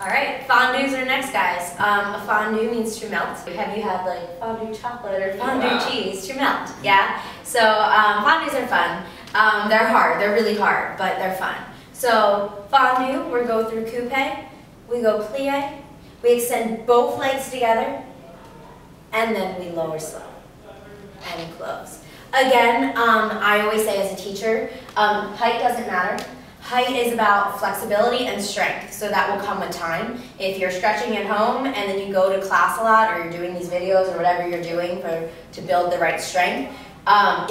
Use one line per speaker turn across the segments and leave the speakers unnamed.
All right, fondues are next, guys. A fondue means to melt. Have you had like fondue chocolate or fondue cheese to melt? Yeah. So fondues are fun. They're hard. They're really hard, but they're fun. So fondue, we go through coupe, we go plié, we extend both legs together, and then we lower slow and close. Again, I always say as a teacher, height doesn't matter. Height is about flexibility and strength, so that will come with time. If you're stretching at home and then you go to class a lot, or you're doing these videos or whatever you're doing to build the right strength,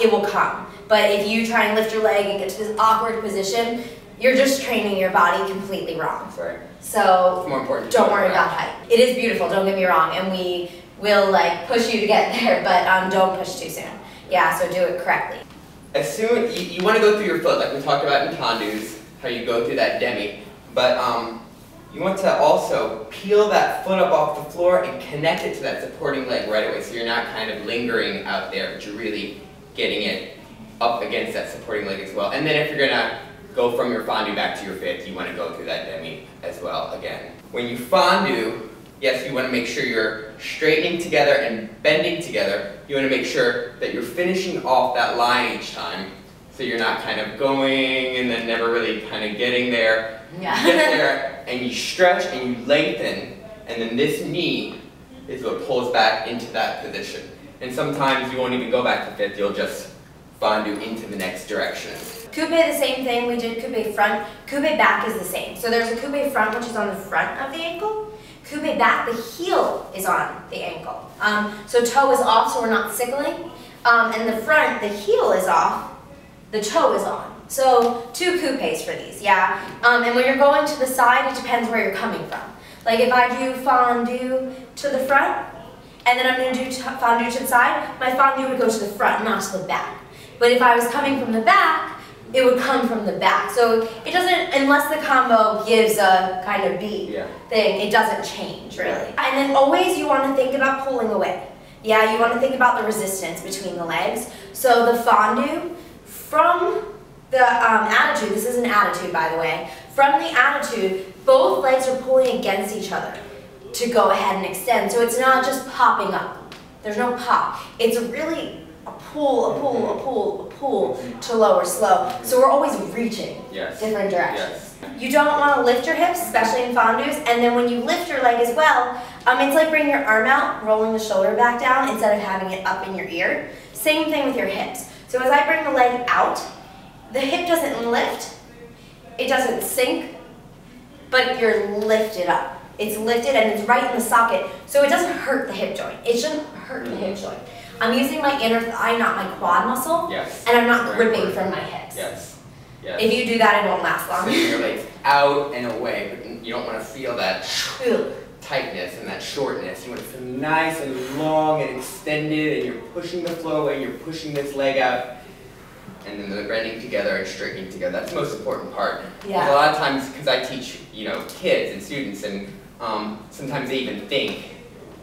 it will come. But if you try and lift your leg and get to this awkward position, you're just training your body completely wrong.
Right.
So
it's more important
don't worry about height. It is beautiful, don't get me wrong, and we will like push you to get there, but don't push too soon. Yeah, so do it correctly.
As soon you want to go through your foot, like we talked about in fondues, how you go through that demi, but you want to also peel that foot up off the floor and connect it to that supporting leg right away, so you're not kind of lingering out there, but you're really getting it up against that supporting leg as well. And then if you're going to go from your fondue back to your fifth, you want to go through that demi as well again. When you fondue, yes, you want to make sure you're straightening together and bending together. You want to make sure that you're finishing off that line each time, so you're not kind of going and then never really kind of getting there.
Yeah.
You get there and you stretch and you lengthen, and then this knee is what pulls back into that position. And sometimes you won't even go back to fifth, you'll just fondue into the next direction.
Coupe, the same thing. We did coupe front. Coupe back is the same. So there's a coupe front, which is on the front of the ankle. Coupe back, the heel is on the ankle. So toe is off, so we're not sickling. And the front, the heel is off, the toe is on. So 2 coupes for these, yeah? And when you're going to the side, it depends where you're coming from. Like if I do fondue to the front, and then I'm going to do fondue to the side, my fondue would go to the front, not to the back. But if I was coming from the back, it would come from the back. So it doesn't, unless the combo gives a kind of beat thing, it doesn't change really. And then always you want to think about pulling away. Yeah, you want to think about the resistance between the legs. So the fondue, from the attitude, this is an attitude by the way, from the attitude, both legs are pulling against each other to go ahead and extend. So it's not just popping up. There's no pop. It's really a pull, a pull, a pull, a pull to lower slow. So we're always reaching different directions. You don't want to lift your hips, especially in fondues, and then when you lift your leg as well, it's like bringing your arm out, rolling the shoulder back down instead of having it up in your ear. Same thing with your hips. So as I bring the leg out, the hip doesn't lift, it doesn't sink, but you're lifted up. It's lifted and it's right in the socket, so it doesn't hurt the hip joint. It shouldn't hurt the hip joint. I'm using my inner thigh, not my quad muscle, and I'm not gripping from my hips. If you do that, it won't last long.
So your legs out and away, but you don't want to feel that tightness and that shortness. You want to feel nice and long and extended, and you're pushing the flow away, you're pushing this leg out, and then they're bending together and straightening together. That's the most important part. Yeah. A lot of times, because I teach, kids and students, and sometimes they even think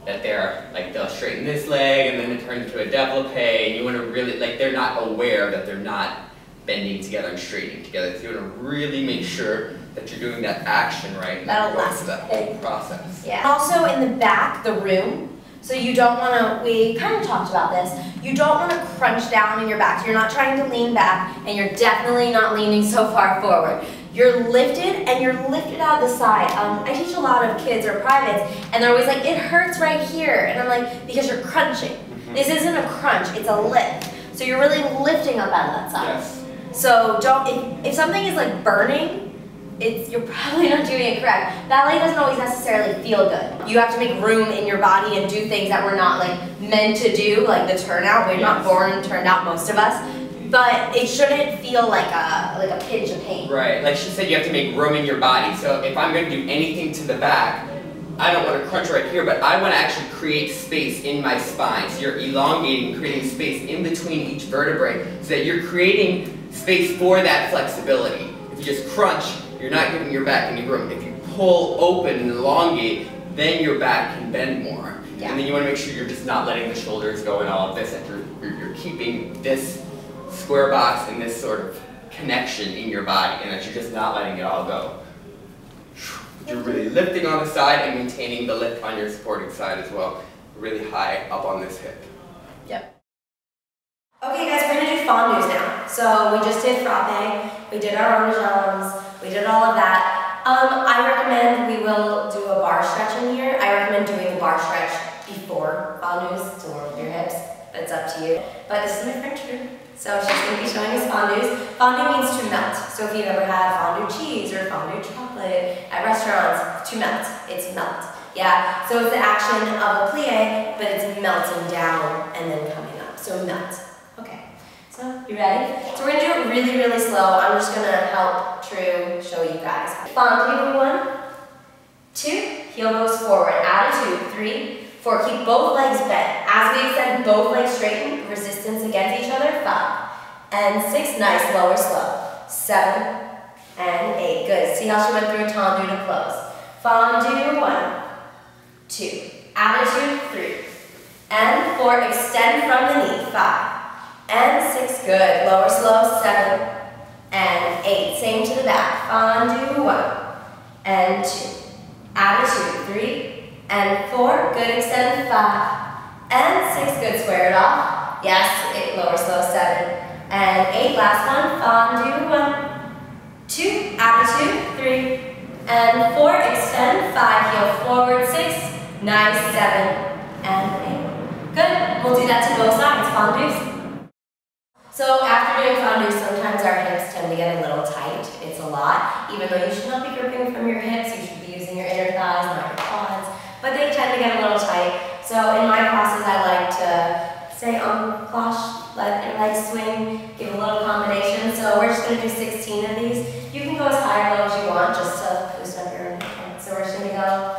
that they'll straighten this leg and then it turns into a développé, and you want to really, they're not aware that they're not bending together and straightening together. So you want to really make sure that you're doing that action right, and
that'll last
that whole process.
Yeah. Also in the back, the room, so you don't want to, we kind of talked about this, you don't want to crunch down in your back. So you're not trying to lean back, and you're definitely not leaning so far forward. You're lifted, and you're lifted out of the side. I teach a lot of kids or privates, and they're always like, it hurts right here. And I'm like, because you're crunching. This isn't a crunch, it's a lift. So you're really lifting up out of that side.
Yes.
So if something is like burning, you're probably not doing it correct. Ballet doesn't always necessarily feel good. You have to make room in your body and do things that we're not meant to do, like the turnout. We're not born turned out, most of us. But it shouldn't feel like a pinch of pain. Right,
like she said, you have to make room in your body. So if I'm going to do anything to the back, I don't want to crunch right here, but I want to actually create space in my spine. So you're elongating, creating space in between each vertebrae, so that you're creating space for that flexibility. If you just crunch, you're not giving your back any room. If you pull open and elongate, then your back can bend more. Yeah. And then you want to make sure you're just not letting the shoulders go and all of this, that you're keeping this square box and this sort of connection in your body, and that you're just not letting it all go. You're really lifting on the side and maintaining the lift on your supporting side as well. Really high up on this hip.
Yep. Okay guys, we're gonna do fondus now. So we just did frappe, we did our orange jambs, we did all of that. I recommend we will do a bar stretch in here. I recommend doing the bar stretch before fondus to warm up your hips, but it's up to you. But this is my French room, so she's going to be showing us fondus. Fondue means to melt. So if you've ever had fondue cheese or fondue chocolate at restaurants, to melt, it's melt. Yeah, so it's the action of a plié, but it's melting down and then coming up, so melt. Okay, so you ready? So we're going to do it really, really slow. I'm just going to help True show you guys. Fondu, 1, 2, heel goes forward, attitude, 3, 4, keep both legs bent. As we extend both legs straighten, resistance against each other, 5, and 6, nice, lower, slow, 7, and 8, good. See how she went through a tendu to close. Fondu, 1, 2, attitude, 3, and 4, extend from the knee, 5, and 6, good, lower, slow, 7, and 8, same to the back. Fondu, 1, and 2, attitude, 3, and 4, good, extend, 5, and 6, good, square it off. Yes, 8, lower, slow, 7, and 8, last one. Fondu, 1, 2, attitude, 3, and 4, extend, 5, heel forward, 6, nice, 7, and 8. Good, we'll do that to both sides, fondus. So after doing fondue, sometimes our hips tend to get a little tight. It's a lot. Even though you should not be gripping from your hips, you should be using your inner thighs, not your quads. But they tend to get a little tight. So in my classes, I like to say cloche, let your legs swing, give a little combination. So we're just going to do 16 of these. You can go as high or low as you want, just to boost up your hip. So we're just going to go,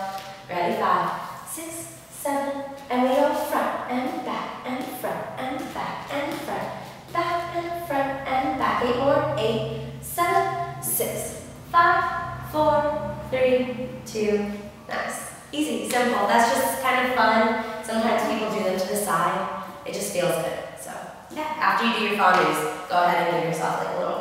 ready, 5, 6, 7, and we go front and back and front and back and front. Back and front and back. 8 more. 8, 7, 6, 5, 4, 3, 2. Nice. Easy, simple. That's just kind of fun. Sometimes people do them to the side. It just feels good. So yeah, after you do your fondus, go ahead and give yourself like a little